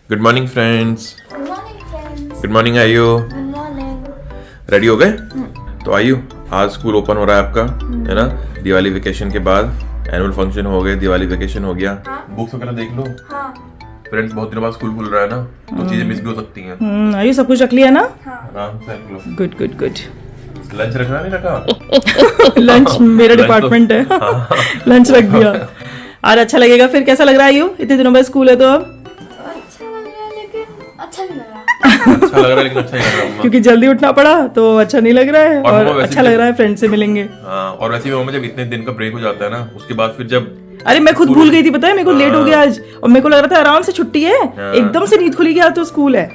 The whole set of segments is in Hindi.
Good morning friends. Good morning friends. Good morning Ayu. Good morning. Ready हो गए? तो आयु, आज स्कूल ओपन हो रहा है आपका, है ना? दिवाली वेकेशन के बाद एनुअल फंक्शन हो गए, दिवाली वेकेशन हो गया। बुक्स वगैरह देख लो। हाँ। फ्रेंड्स, बहुत दिनों बाद स्कूल खुल रहा है ना, तो चीजें मिस भी हो सकती हैं। आयु सब कुछ रख लिया ना? आराम से रख लो। Good good good. लंच रखना नहीं रखा? लंच मेरा डिपार्टमेंट है। लंच रख दिया। आज अच्छा लगेगा। फिर कैसा लग रहा है आयु? इतने दिनों बाद स्कूल है तो अब अच्छा लग रहा है लेकिन अच्छा नहीं लग रहा। अच्छा लग रहा है लेकिन अच्छा ही लग रहा है। क्योंकि जल्दी उठना पड़ा तो अच्छा नहीं लग रहा है, और और अच्छा लग रहा है, फ्रेंड से मिलेंगे। हाँ, और वैसे भी मम्मा जब इतने दिन का ब्रेक हो जाता है ना, उसके बाद फिर जब अरे मैं खुद भूल गई थी, पता है? मेरे को लेट हो गया आज, और मेरे को लग रहा था आराम से छुट्टी है, एकदम से नींद खुली गया तो स्कूल है,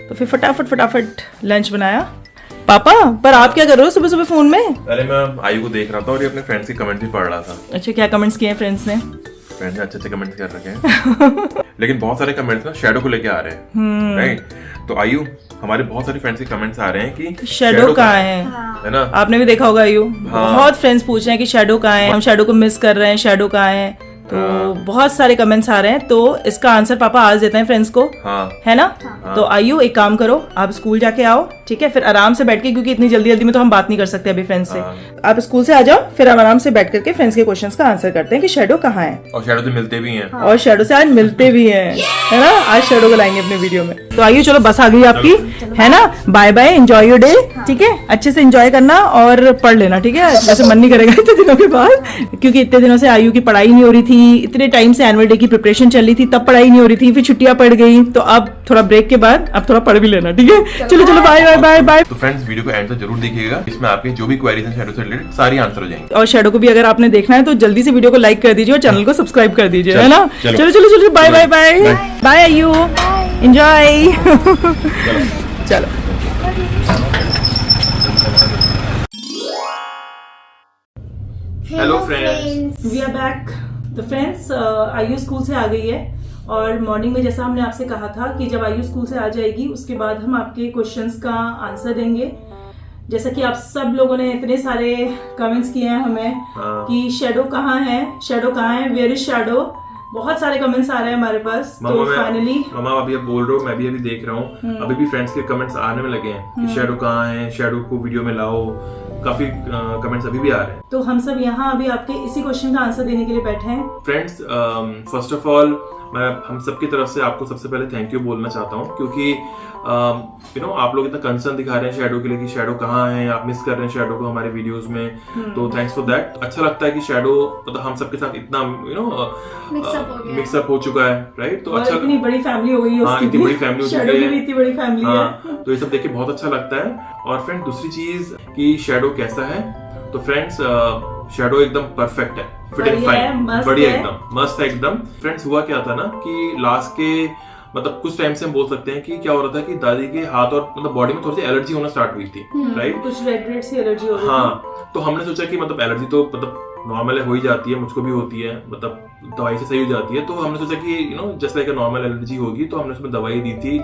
तो फिर फटाफट लंच बनाया। पापा, पर आप क्या कर रहे हो सुबह सुबह फोन में? अरे मैं आयु को देख रहा था और ये अपने फ्रेंड्स के कमेंट भी पढ़ रहा था। अच्छा, क्या कमेंट्स किए हैं फ्रेंड्स ने? फ्रेंड्स ने अच्छे कमेंट्स कर रखे हैं। लेकिन बहुत सारे कमेंट्स ना शैडो को लेके आ रहे हैं, राइट? तो आयु, हमारे बहुत सारे फ्रेंड्स के कमेंट्स आ रहे हैं कि शैडो कहाँ है? है ना? आपने भी देखा होगा आयु, बहुत फ्रेंड्स पूछ रहे हैं कि शैडो कहाँ है, हम शैडो को मिस कर रहे हैं, शैडो कहाँ है। तो बहुत सारे कमेंट्स आ रहे हैं, तो इसका आंसर पापा आज देते हैं फ्रेंड्स को, है ना? तो आयु, एक काम करो, आप स्कूल जाके आओ, ठीक है? फिर आराम से बैठ के, क्योंकि इतनी जल्दी जल्दी में तो हम बात नहीं कर सकते अभी फ्रेंड्स से। आप स्कूल से आ जाओ, फिर हम आराम से बैठ करके फ्रेंड्स के क्वेश्चंस का आंसर करते हैं कि शैडो कहाँ है। और शैडो से मिलते भी हैं। और शैडो से आज मिलते भी हैं, है ना? आज शैडो को लाएंगे अपने वीडियो में। तो आइए, चलो बस आ गई आपकी, है ना? Bye bye, enjoy your day, ठीक है? अच्छे से एंजॉय करना और पढ़ लेना, ठीक है? वैसे मन नहीं करेगा इतने दिनों के बाद, क्योंकि इतने दिनों से आयु की पढ़ाई नहीं हो रही थी, इतने टाइम से एनुअल डे की प्रिपरेशन चल रही थी, तब पढ़ाई नहीं हो रही थी, फिर छुट्टियां पड़ गई, तो अब थोड़ा ब्रेक के बाद अब थोड़ा पढ़ भी लेना, ठीक है? चलो चलो, बाय बाय बाय बाय। तो फ्रेंड्स, वीडियो को एंड तक जरूर देखिएगा, इसमें आपकी जो भी क्वेरीज हैं शैडो से रिलेटेड सारी आंसर हो जाएंगे। और शैडो को भी अगर आपने देखना है तो जल्दी से वीडियो को लाइक कर दीजिए और चैनल को सब्सक्राइब कर दीजिए, है ना? चलो चलो चलो, bye bye bye bye Ayu, enjoy. चलो। Hello friends, we are back. तो फ्रेंड्स, आयु स्कूल से आ गई है, और मॉर्निंग में जैसा हमने आपसे कहा था कि जब आयु स्कूल से आ जाएगी उसके बाद हम आपके क्वेश्चंस का आंसर देंगे। जैसा कि आप सब लोगों ने इतने सारे कमेंट्स किए हैं हमें कि शैडो कहाँ है, शैडो कहाँ है, वेयर इज शैडो। बहुत सारे कमेंट्स आ रहे हैं हमारे पास। तो फाइनली मम्मा अभी आप बोल रहे हो, मैं भी अभी देख रहा हूँ, अभी भी फ्रेंड्स के कमेंट्स आने में लगे हैं कि शैडो कहाँ है, शैडो को वीडियो में लाओ। काफी कमेंट्स अभी भी आ रहे हैं। तो हम सब यहाँ अभी आपके इसी क्वेश्चन का आंसर देने के लिए बैठे हैं। फ्रेंड्स, फर्स्ट ऑफ ऑल मैं हम सबकी तरफ से आपको सबसे पहले थैंक यू बोलना चाहता हूँ, क्योंकि आप लोग इतना कंसर्न दिखा रहे हैं शैडो के लिए कि शैडो कहाँ है, आप मिस कर रहे हैं शैडो को हमारे वीडियोस में। तो थैंक्स फॉर दैट। अच्छा लगता है कि शैडो मतलब हम सबके साथ इतना मिक्सअप हो चुका है, राइट? तो अच्छा, इतनी बड़ी फैमिली हो गई है, हाँ, इतनी बड़ी फैमिली हो चुकी है, इतनी बड़ी फैमिली है। तो ये सब देख के बहुत अच्छा लगता है। और फ्रेंड, दूसरी चीज कि शैडो कैसा है, तो फ्रेंड्स शैडो एकदम परफेक्ट है, फिट एंड फाइन, बढ़िया, एकदम मस्त है एकदम। फ्रेंड्स, हुआ क्या था ना कि लास्ट के मतलब कुछ टाइम से हम बोल सकते हैं कि क्या हो रहा था कि दादी के हाथ और मतलब बॉडी में थोड़ी सी एलर्जी होना स्टार्ट हुई थी, राइट? कुछ रेड सी एलर्जी हो रही थी। हाँ, तो हमने सोचा कि मतलब एलर्जी तो मतलब नॉर्मल हो ही जाती है, मुझको भी होती है, मतलब दवाई से सही हो जाती है। तो हमने सोचा कि just like a normal allergy होगी, तो हमने उसमें दवाई दी थी।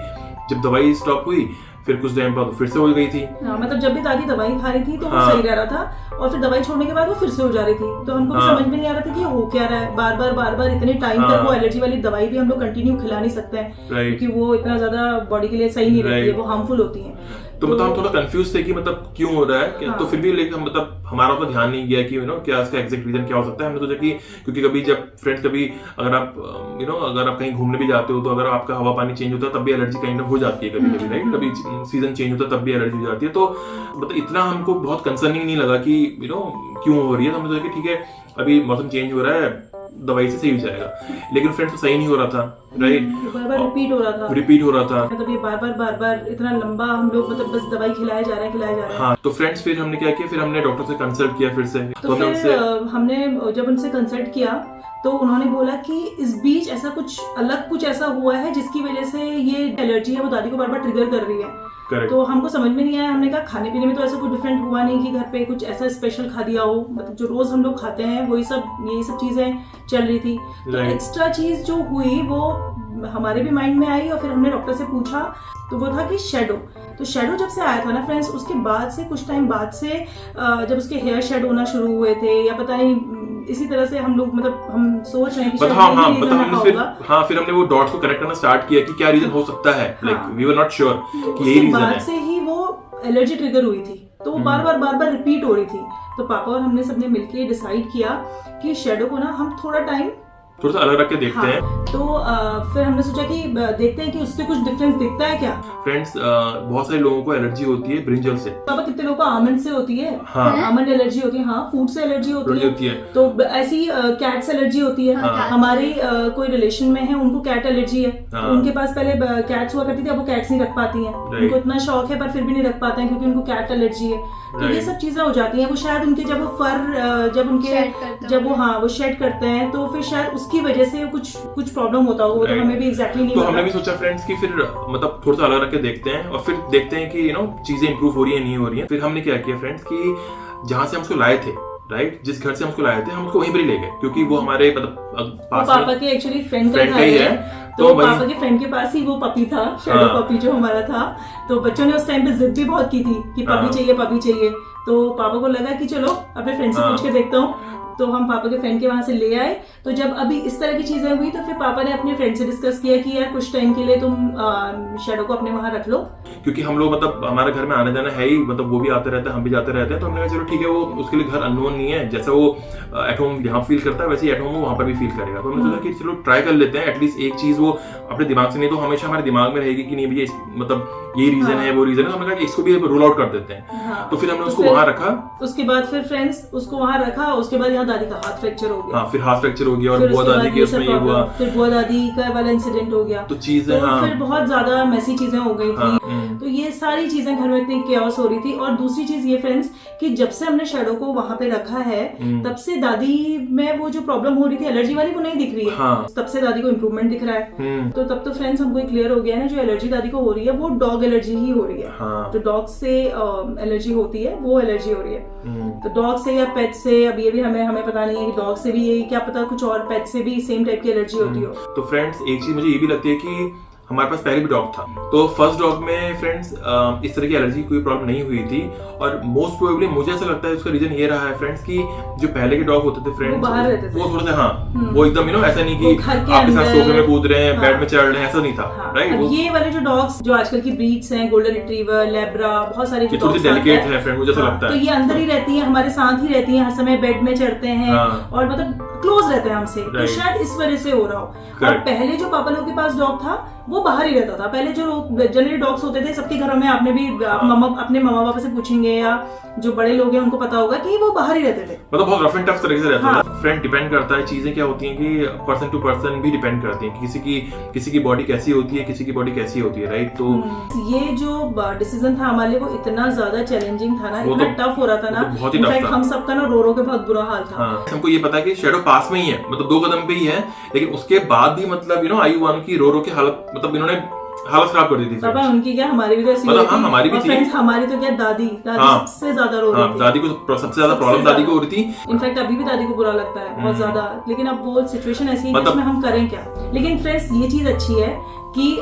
जब दवाई स्टॉप हुई, फिर कुछ टाइम बाद फिर से हो गई थी। हाँ, मतलब जब भी दादी दवाई खा रही थी तो वो सही रह रहा था, और फिर दवाई छोड़ने के बाद वो फिर से हो जा रही थी। तो हमको भी समझ में नहीं आ रहा था कि हो क्या रहा है। बार बार इतने टाइम तक वो एलर्जी वाली दवाई भी हम लोग कंटिन्यू खिला नहीं सकते हैं, क्योंकि वो इतना ज्यादा बॉडी के लिए सही नहीं रहती है, वो हार्मफुल होती है। तो मतलब हम थोड़ा कंफ्यूज थे कि मतलब क्यों हो रहा है। तो फिर भी लेकिन मतलब हमारा तो ध्यान नहीं गया कि क्या इसका एग्जैक्ट रीजन क्या हो सकता है। हमने सोचा कि क्योंकि कभी जब फ्रेंड्स कभी अगर आप अगर आप कहीं घूमने भी जाते हो, तो अगर आपका हवा पानी चेंज होता है तब भी एलर्जी कहीं हो जाती है कभी कभी, राइट? कभी सीजन चेंज होता है तब भी एलर्जी हो जाती है। तो मतलब इतना हमको बहुत कंसर्निंग नहीं लगा कि क्यों हो रही है। तो हमने सोचा कि ठीक है, अभी मौसम चेंज हो रहा है, दवाई से सही हो जाएगा। लेकिन फ्रेंड्स, तो सही नहीं हो रहा था, राइट? बार रिपीट हो रहा था। मतलब ये बार इतना लंबा हम लोग मतलब बस दवाई खिलाए जा रहे हैं। हाँ, तो फ्रेंड्स फिर हमने क्या किया, फिर हमने डॉक्टर से कंसल्ट किया फिर से। तो फिर हमने जब उनसे कंसल्ट किया तो उन्होंने बोला कि इस बीच ऐसा कुछ ऐसा हुआ है जिसकी वजह से ये एलर्जी है वो दादी को बार बार ट्रिगर कर रही है। Correct. तो हमको समझ में नहीं आया। हमने कहा खाने पीने में तो ऐसा कुछ डिफरेंट हुआ नहीं कि घर पे कुछ ऐसा स्पेशल खा दिया हो, मतलब जो रोज हम लोग खाते हैं यही सब चीजें चल रही थी। तो एक्स्ट्रा चीज जो हुई वो हमारे भी माइंड में आई, और फिर हमने डॉक्टर से पूछा तो वो था कि शैडो। तो शैडो जब से आया था ना फ्रेंड्स, उसके बाद से कुछ टाइम बाद से जब उसके हेयर शेड होना शुरू हुए थे, या पता नहीं इसी तरह से हम लोग मतलब हम सोच रहे हैं कि बट शायद हाँ यही हाँ reason मतलब हमने फिर होगा। फिर हमने वो डॉट्स को कनेक्ट करना स्टार्ट किया कि क्या रीजन हो सकता है, like we were not sure कि यही उसके रीजन बाद है। से ही वो एलर्जी ट्रिगर हुई थी, तो वो बार बार रिपीट हो रही थी। तो पापा और हमने सबने मिलके डिसाइड किया कि शैडो को ना हम थोड़ा टाइम थोड़ा सा अलग रख के देखते हैं। तो फिर हमने सोचा कि देखते हैं कि उससे कुछ डिफरेंस दिखता है क्या। फ्रेंड्स बहुत सारे लोगों को एलर्जी होती है ब्रिंजल से। पापा कितने लोगों को आमंड से होती है, हाँ। आमंड एलर्जी होती है, हाँ फूड से एलर्जी होती है। तो ऐसी कैट से एलर्जी होती है। हाँ। हमारे कोई रिलेशन में है उनको कैट एलर्जी है। हाँ। उनके पास पहले कैट्स हुआ करती थी, अब वो कैट्स नहीं रख पाती हैं। उनको इतना शौक है पर फिर भी नहीं रख पाते हैं क्योंकि उनको कैट एलर्जी है। तो ये सब चीजें हो जाती हैं। वो शायद उनके जब वो फर जब उनके जब वो शेड करते हैं तो फिर शायद उसकी वजह से कुछ प्रॉब्लम होता होगा। वो तो हमें भी एग्जैक्टली नहीं तो पता। हमने भी सोचा फ्रेंड्स कि फिर मतलब थोड़ा सा अलग रख के देखते हैं और फिर देखते हैं कि चीजें इंप्रूव हो रही है नहीं हो रही है। फिर हमने क्या किया फ्रेंड्स कि जहां से हम उसको लाए थे, राइट, जिस घर से हम उसको लाए थे हम उसको वहीं पर ही ले गए क्योंकि वो हमारे मतलब पास पापा के एक्चुअली फ्रेंड का घर ही है। तो तो पापा के फ्रेंड के पास ही वो पपी था, शैडो हाँ। पपी जो हमारा था। तो बच्चों ने उस टाइम पे जिद भी बहुत की थी कि हाँ। पपी चाहिए। तो पापा को लगा कि चलो अपने फ्रेंड से हाँ। पूछ के देखता हूँ। तो हम पापा के फ्रेंड के वहां से ले आए। तो जब अभी इस तरह की चीजें हुई तो फिर पापा ने अपने फ्रेंड से डिस्कस किया कि यार कुछ टाइम के लिए तुम शैडो को अपने वहां रख लो, क्योंकि हम लोग मतलब हमारे घर में आने जाना है ही, मतलब वो भी आते रहते हैं हम भी जाते रहते हैं। तो हमने कहा चलो ठीक है, वो उसके लिए घर अननोन नहीं है, जैसा वो एट होम यहाँ फील करता है वैसे ही एट होम वो वहां पर भी फील करेगा। तो हमने सोचा कि चलो ट्राई कर लेते हैं, एटलीस्ट एक चीज वो अपने दिमाग से नहीं तो हमेशा हमारे दिमाग में रहेगी कि नहीं भैया मतलब यही रीजन है वो रीजन है। तो हमने कहा कि इसको भी रूल आउट कर देते हैं। हाँ। तो फिर हमने तो उसको फिर वहां रखा। उसके बाद फिर फ्रेंड्स उसको वहां रखा। उसके बाद यहाँ दादी का हाथ फ्रैक्चर हो गया। हाँ, फिर हाथ फ्रैक्चर हो गया और फिर बुआ उसके दादी बाद के उसमें सब ये हुआ। प्रॉब्लम, फिर बुआ दादी का वाला इंसिडेंट हो गया। तो चीजें तो हाँ फिर बहुत ज्यादा मैसी चीजें हो गई थी। हाँ, तो ये सारी चीजें घर में इतनी केओस हो रही थी। और दूसरी चीज ये फ्रेंड्स कि जब से हमने शैडो को वहां पे रखा है तब से दादी में वो जो प्रॉब्लम हो रही थी एलर्जी वाली वो नहीं दिख रही है। हाँ। तब से दादी को इम्प्रूवमेंट दिख रहा है। तो तब तो फ्रेंड्स हमको क्लियर हो गया है जो एलर्जी दादी को हो रही है वो डॉग एलर्जी ही हो रही है। हाँ। तो डॉग से एलर्जी होती है, वो एलर्जी हो रही है। तो डॉग से या पेट से, अब ये भी हमें पता नहीं है कि डॉग से भी ये क्या पता कुछ और पेट से भी सेम टाइप की एलर्जी होती हो। तो फ्रेंड्स एक चीज मुझे ये भी लगती है कि हमारे पास पहले भी डॉग था, तो फर्स्ट डॉग में फ्रेंड्स इस तरह की एलर्जी कोई प्रॉब्लम नहीं हुई थी। और मोस्ट प्रोबेबली मुझे ऐसा लगता है उसका रीजन ये रहा है फ्रेंड्स कि जो पहले के डॉग होते थे फ्रेंड्स वो बाहर रहते थे। वो थोड़ा सा हाँ वो एकदम ऐसा नहीं कि घर के आपके साथ अंदर, सोफे में कूद रहे हैं, हाँ। बेड में चढ़ रहे हैं, ऐसा नहीं था। हाँ। राइट, अब ये वाले जो डॉग्स जो आजकल की ब्रीड्स हैं, गोल्डन रिट्रीवर, लेब्रा, बहुत सारे जो थोड़ी सी dogs आते डेलिकेट हैं, है फ्रेंड, मुझे ऐसा लगता तो है। ये अंदर ही रहती है, हमारे साथ ही रहती है, हर समय बेड में चढ़ते हैं हाँ। और मतलब क्लोज रहते हैं हमसे। तो Right. शायद इस वजह से हो रहा हो। और Correct. पहले जो पापा लोग के पास डॉग था वो बाहर ही रहता था। पहले जो जनरली डॉग्स होते थे सबके घरों में, आपने भी अपने मम्मा पापा से पूछेंगे या जो बड़े लोग हैं उनको पता होगा कि वो बाहर ही रहते थे। मतलब बहुत रफ एंड टफ तरीके से रहता हाँ। था। फ्रेंड डिपेंड करता है, चीजें क्या होती हैं कि पर्सन टू पर्सन भी डिपेंड करती हैं, किसी की बॉडी कैसी होती है, किसी की बॉडी कैसी होती है, राइट। तो ये जो डिसीजन था हमारे लिए वो इतना ज्यादा चैलेंजिंग था ना, वो इतना तो- टफ हो रहा था ना, वो तो बहुत ही tough इनफैक्ट था। हम सबका ना रो के बहुत बुरा हाल था। हाँ, हमको ये पता है कि शैडो पास में ही है, मतलब 2 कदम पे ही है, लेकिन उसके बाद भी मतलब आयु वानु की रो के हालत, मतलब इन्होंने हालत खराब कर दी थी पापा friends। उनकी क्या, हमारी भी तो ऐसी मतलब हुई हाँ, थी। हमारी भी और थी। फ्रेंड्स हमारी तो क्या दादी हाँ। सबसे ज्यादा रो हाँ, रही थी। दादी को सबसे ज्यादा प्रॉब्लम दादी को हो रही थी। इनफैक्ट अभी भी दादी को बुरा लगता है बहुत ज्यादा, लेकिन अब वो सिचुएशन ऐसी है कि मतलब- इसमें हम करें क्या। लेकिन फ्रेंड्स ये चीज अच्छी है कि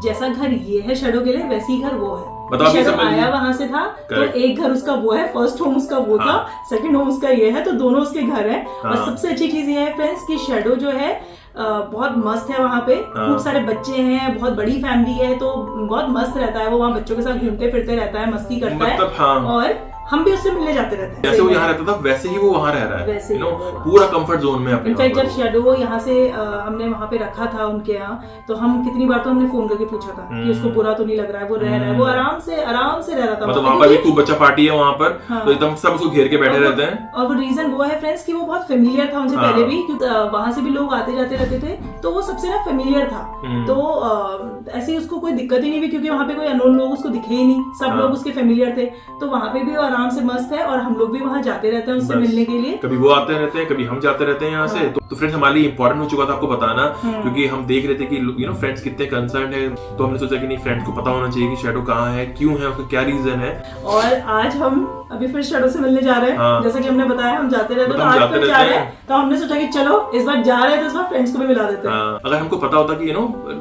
जैसा घर ये है शैडो के लिए, वैसे ही घर वो है। मतलब अभी शैडो समझ लीजिए- आया वहां से था तो Correct. एक घर उसका वो है, फर्स्ट होम उसका वो था, सेकंड होम उसका ये है, तो दोनों उसके घर है। और हाँ। सबसे अच्छी चीज ये है फ्रेंड्स कि शैडो जो है बहुत मस्त है वहाँ पे। हाँ। खूब सारे बच्चे हैं, बहुत बड़ी फैमिली है, तो बहुत मस्त रहता है वो वहाँ बच्चों के साथ घूमते फिरते रहता है, मस्ती करता मतलब है। हाँ। और हम भी उससे मिलने जाते रहते हैं। जैसे वो यहाँ रहता था वैसे ही वो वहाँ रह रहा है, वैसे ही वो वहाँ। पूरा कंफर्ट जोन में अपने। इनफैक्ट जब शैडो यहाँ से हमने वहाँ पे रखा था उनके यहाँ, तो हम कितनी बार तो हमने फोन करके पूछा था कि उसको बुरा तो नहीं लग रहा है, वो रह रहा है, वो आराम से रह रहा था। मतलब वहाँ पर भी खूब बच्चा पार्टी है वहाँ पर, हाँ। तो एकदम सब उसको घेर के बैठे रहते हैं। और वो रीजन वो है फ्रेंड्स कि वो बहुत फेमिलियर था उनसे हाँ। पहले भी, क्योंकि वहां से भी लोग आते जाते रहते थे, तो वो सबसे ना फेमिलियर था। तो ऐसी उसको कोई दिक्कत ही नहीं हुई, क्योंकि वहाँ पे कोई अननोन लोग उसको दिखे ही नहीं, सब हाँ। लोग उसके फेमिलियर थे। तो वहाँ पे भी वो आराम से मस्त है और हम लोग भी वहाँ जाते रहते हैं उससे बस। मिलने के लिए। कभी वो आते रहते हैं, कभी हम जाते रहते हैं यहाँ से। तो फ्रेंड्स हमारे लिए इंपॉर्टेंट हो चुका था आपको बताना, क्योंकि हम देख रहे थे कि फ्रेंड्स कितने कंसर्न है। तो हमने सोचा कि नहीं, फ्रेंड्स को पता होना चाहिए कि शैडो कहाँ है, क्यों है, उसका क्या रीजन है। और आज हम अभी फिर शैडो से मिलने जा रहे हैं। हाँ। जैसा कि हमने बताया हम जाते रहते हैं, तो हम आज जाते फिर जा रहते रहे हैं। हैं। तो हमने सोचा कि चलो इस बार जा रहे हैं तो इस बार फ्रेंड्स को भी मिला देते हैं। हाँ, अगर हमको पता होता कि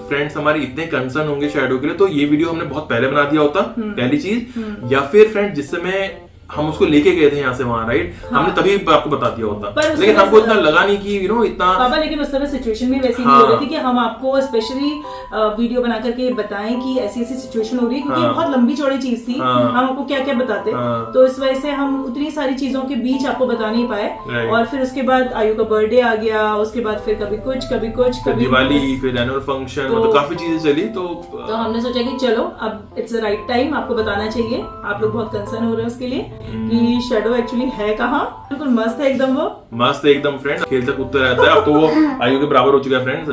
फ्रेंड्स हमारे इतने कंसर्न होंगे शैडो के लिए, तो ये वीडियो हमने बहुत पहले बना दिया होता, पहली चीज। या फिर फ्रेंड जिस समय हम उसको लेके गए थे यहाँ से वहाँ, राइट? हमने तभी आपको बता दिया होता, पर उस लेकिन तरह हमको से- इतना लगा नहीं कि इतना पापा, लेकिन उस तरह सिचुएशन भी वैसी हाँ। नहीं हो रही थी कि हम आपको स्पेशली वीडियो बना करके बताएं कि ऐसी ऐसी सिचुएशन हो रही है, क्योंकि ये हाँ। बहुत लंबी चौड़ी चीज थी। हाँ। हम आपको क्या क्या बताते, हाँ। तो इस वजह से हम उतनी सारी चीजों के बीच आपको बता नहीं पाए। Right. और फिर उसके बाद आयु का बर्थडे आ गया, उसके बाद फिर कभी कुछ फिर कभी दिवाली, कुछ। फिर एनुअल फंक्शन, तो- मतलब काफी चीजें चली, तो तो हमने सोचा कि चलो अब इट्स द राइट टाइम, आपको बताना चाहिए। आप लोग बहुत कंसर्न हो रहे हैं उसके लिए कि शैडो एक्चुअली है कहाँ। बिल्कुल मस्त है एकदम वो। मस्त है एकदम फ्रेंड, खेलता कूदता रहता है। अब तो वो आयु के बराबर हो चुका है फ्रेंड्स।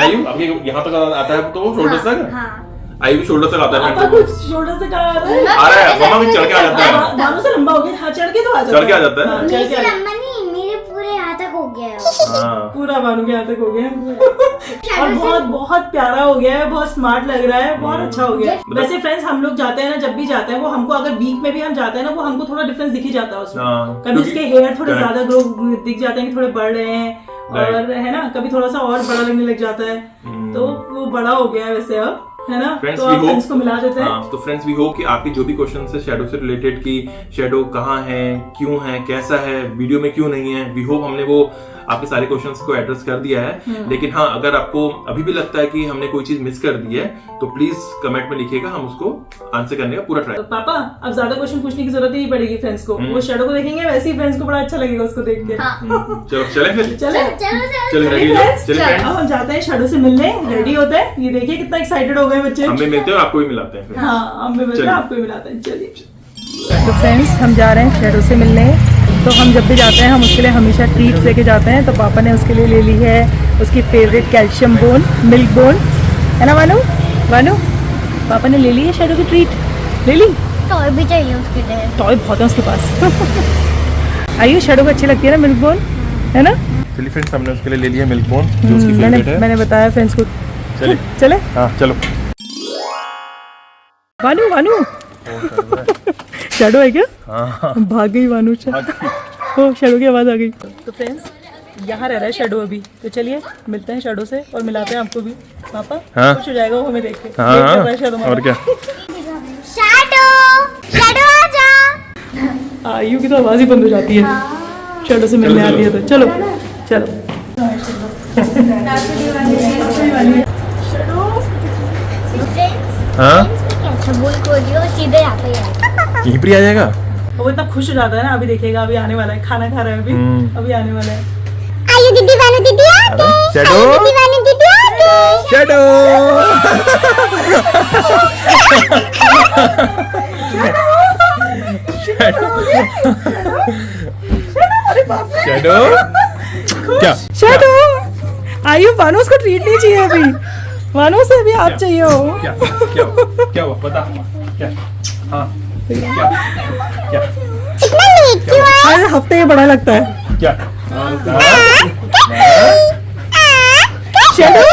आयु अब ये यहाँ तक आता है, तो वो शोल्डर्स तक, हाँ। आयु भी शोल्डर तक आता है आपका फ्रेंड्स। कुछ शोल्डर से कहाँ आ रहा है? आ रहा है, मामा भी चढ़ के आ जाता है, बालों से लंबा हो गया। हाँ, चढ़ के तो आ जाता है। चढ़ के आ जाता है। हाँ, चढ़ मेरे के से आ जाता है। लंबा नहीं, मेरे पूरे यहाँ तक हो गया है। हाँ। पूरा बानू के यहाँ तक हो गया और बहुत बहुत प्यारा हो गया है, बहुत स्मार्ट लग रहा है, बहुत अच्छा हो गया है। वैसे फ्रेंड्स, हम लोग जाते हैं ना, जब भी जाते हैं वो हमको, अगर वीक में भी हम जाते हैं ना, वो हमको थोड़ा डिफरेंस दिख ही जाता है उसमें। हाँ, कभी क्योंकि- उसके हेयर थोड़े correct. ज्यादा ग्रो दिख जाते हैं कि थोड़े बढ़ रहे हैं, और है ना, कभी थोड़ा सा और बड़ा लगने लग जाता है। तो वो बड़ा हो गया है वैसे अब, है ना? Friends, तो we आप hope- फ्रेंड्स को मिला देते हैं। हाँ, तो फ्रेंड्स वी होप कि आपकी जो भी क्वेश्चन है शैडो से रिलेटेड, कि शैडो कहाँ है, क्यों है, कैसा है, वीडियो में क्यों नहीं है, वी होप हमने वो आपके सारे क्वेश्चंस को एड्रेस कर दिया है। लेकिन हाँ, अगर आपको अभी भी लगता है कि हमने कोई चीज मिस कर दी है, तो प्लीज कमेंट में लिखिएगा, हम उसको आंसर करने का पूरा ट्राई। तो पापा, अब ज्यादा क्वेश्चन पूछने की जरूरत ही नहीं पड़ेगी फ्रेंड्स को। वो शैडो को देखेंगे, वैसे ही फ्रेंड्स को बड़ा अच्छा लगेगा उसको देख के। चलो चले फिर, चले चलो रेडी हो जाओ, चलिए अब फ्रेंड्स, हम जाते हैं शैडो से मिलने, रेडी होते हैं। ये देखिए कितना एक्साइटेड हो गए बच्चे। हम भी मिलते हैं और आपको भी मिलाते हैं फिर। हाँ, हम भी मिलते हैं, चलिए। आपको भी मिलाते हैं। चलिए। तो फ्रेंड्स, हम जा रहे हैं शैडो से मिलने। तो हम जब भी जाते हैं, हम उसके लिए हमेशा ट्रीट लेके जाते हैं। तो पापा ने उसके लिए ले ली है उसकी favourite calcium bone, milk bone, है ना वानू? वानू, पापा ने ले ली है शैडो की ट्रीट। ले ली? टॉय भी चाहिए उसके लिए। टॉय बहुत है उसके पास। आइए, शैडो को अच्छी लगती है ना मिल्क बोन, है ना? चलिए फ्रेंड्स, हमने उसके लिए ले लिया मिल्क बोन, जो उसकी फेवरेट है। मैंने बताया फ्रेंड्स को। चलिए चले हाँ चलो। वानू, वानू शैडो है क्या? हाँ भाग गई वानू। ओ, शैडो की आवाज आ गई। तो फ्रेंड्स, यहाँ रह रहा है शैडो अभी। तो चलिए मिलते हैं शैडो से और मिलाते हैं आपको भी। पापा हाँ। खुश हो जाएगा वो हमें देख के। हाँ देख कर शैडो और क्या। शैडो, शैडो आजा। आयु की तो आवाज ही बंद हो जाती है शैडो से मिलने आती है तो। चलो चलो। हाँ कैसे बोल को दियो, सीधे यहाँ पे आएगा। यहीं पर ही आ जाएगा। वो इतना खुश हो जाता है ना। अभी देखिएगा, अभी आने वाला है, खाना खा रहा है अभी, अभी आने वाला है। आयु दीदी, वानु दीदी आ गए। शैडो, दीदी, वानु दीदी आ गए। शैडो, शैडो, क्या शैडो, आयु वानू उसको ट्रीट नहीं चाहिए अभी। वानू से अभी आप चाहिए हो। क्या क्या क्या हुआ बता क्या। हाँ क्या क्या इतना लेट क्यों आया? हर हफ्ते ये बड़ा लगता है क्या शैडो।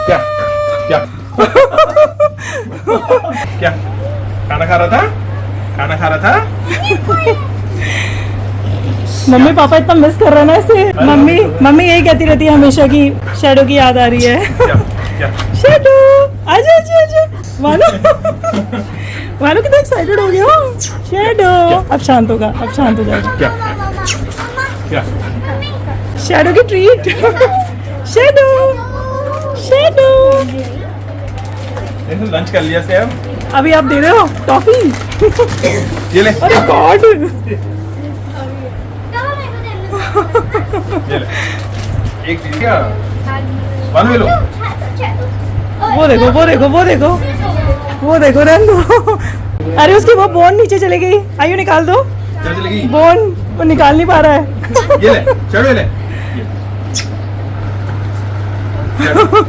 क्या क्या क्या खाना खा रहा था, खाना खा रहा था। मम्मी पापा इतना मिस कर रहे हैं ना इसे। मम्मी मम्मी यही कहती रहती है हमेशा कि शैडो की याद आ रही है। क्या क्या शैडो, आजा आजा आजा। वानू वानू कितना एक्साइटेड हो गया। शैडो, अब शांत होगा, अब शांत हो जाएगा। क्या क्या शैडो की ट्रीट। शैडो, शैडो, लंच कर लिया से अब अभी आप दे रहे हो टॉफी? ये ले अरे गॉड, ये ले एक चीज क्या वन में लो। वो देखो वो देखो वो देखो वो देखो, रहने दो। अरे उसकी वो बोन नीचे चली गई। आइयो निकाल दो क्या चलेगी। बोन, वो निकाल नहीं पा रहा है। ये ले चलो, ये ले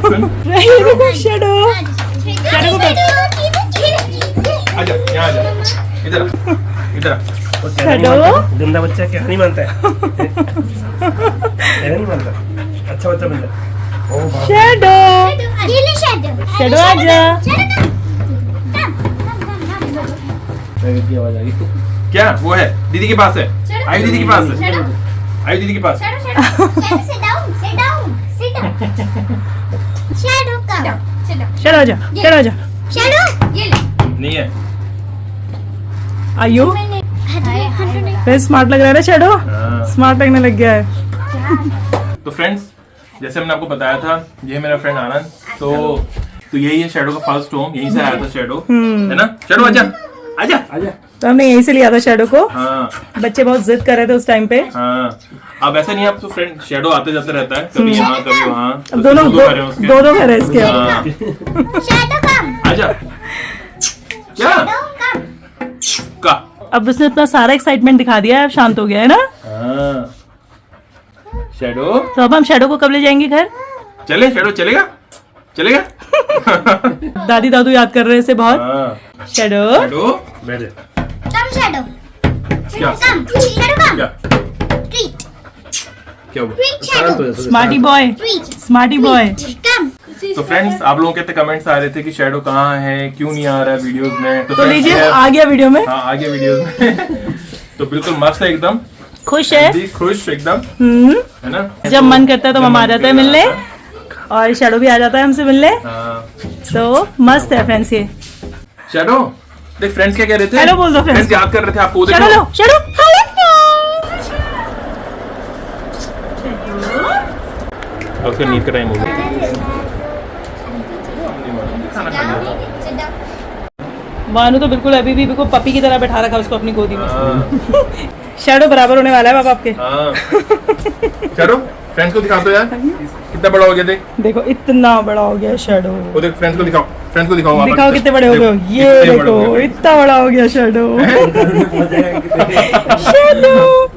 सुन, ये देखो शैडो। आजा यहाँ आजा, इधर आ, इधर आ। शैडो, गंदा बच्चा क्या नहीं मानता है। नहीं मानता, अच्छा बच्चा बनता है। शैडो, शैडो, शैडो आजा। की आवाज आ गई। क्या वो है दीदी के पास है, आयु दीदी के पास है, आयु दीदी के पास। शैडो आजा, शैडो आजा। नहीं है आयु फिर स्मार्ट लग रहा है ना शैडो, हाँ। स्मार्ट लगने लग गया है। तो फ्रेंड्स, जैसे हमने आपको बताया था, ये मेरा फ्रेंड आनंद, तो यही है शैडो का फर्स्ट होम, यहीं से आया था शैडो, है ना? शैडो आजा आजा आजा। तो हमने यहीं से लिया था शैडो को। हाँ बच्चे बहुत जिद कर रहे थे उस टाइम पे। हाँ। अब ऐसा नहीं है, अब तो फ्रेंड शैडो आते जाते रहता है, कभी यहाँ कभी वहाँ। अब दोनों घर हैं उसके। दो घर है इसके। हाँ। आजा क्या का अब उसने अपना सारा एक्साइटमेंट दिखा दिया है, अब शांत हो गया है ना। हाँ। शैडो तो अब हम शैडो को कब ले जाएंगे घर? चले, शैडो चलेगा चलेगा। दादी दादू याद कर रहे हैं इसे बहुत। हाँ। शैडो शैडो बैठ जा। क्या क्या क्या हुआ? शांत हो जा, स्मार्टी बॉय, स्मार्टी बॉय। तो फ्रेंड्स, आप लोगों के इतने कमेंट्स आ रहे थे कि शैडो कहाँ है, क्यों नहीं आ रहा है वीडियोस में। तो friends, लीजिए, ये- आ गया वीडियो में। हाँ, आ गया वीडियोस में। तो बिल्कुल मस्त है एकदम, खुश है। हेल्दी, खुश एकदम, है ना? जब मन करता है तो जब हम मन आ जाते हैं करता मिलने, है। और शैडो भी आ जाता है हमसे मिलने। हाँ। तो मस्त है फ्रेंड्स ये। शैडो देख, फ्रेंड्स क्या कह रहे थे? हेलो बोल दो friends। फ्रेंड्स याद कर रहे थे आपको, शैडो देखो। लो, शैडो। अब उसका नींद का टाइम हो गया। मानू तो बिल्कुल अभी भी बिल्कुल पपी की तरह बैठा रखा उसको अपनी गोदी में। हाँ। शैडो बराबर होने वाला है बाबा आपके। हाँ। शैडो फ्रेंड्स को दिखा दो यार, कितना बड़ा हो गया देख। देखो इतना बड़ा हो गया शैडो। वो देख, फ्रेंड्स को दिखाओ, फ्रेंड्स को दिखाओ वहाँ पर। दिखाओ कितने बड़े हो गए हो। ये कितने बड़े देखो हो गए। इतना बड़ा हो गया शैडो। पहुंच जाएगा कितने। शैडो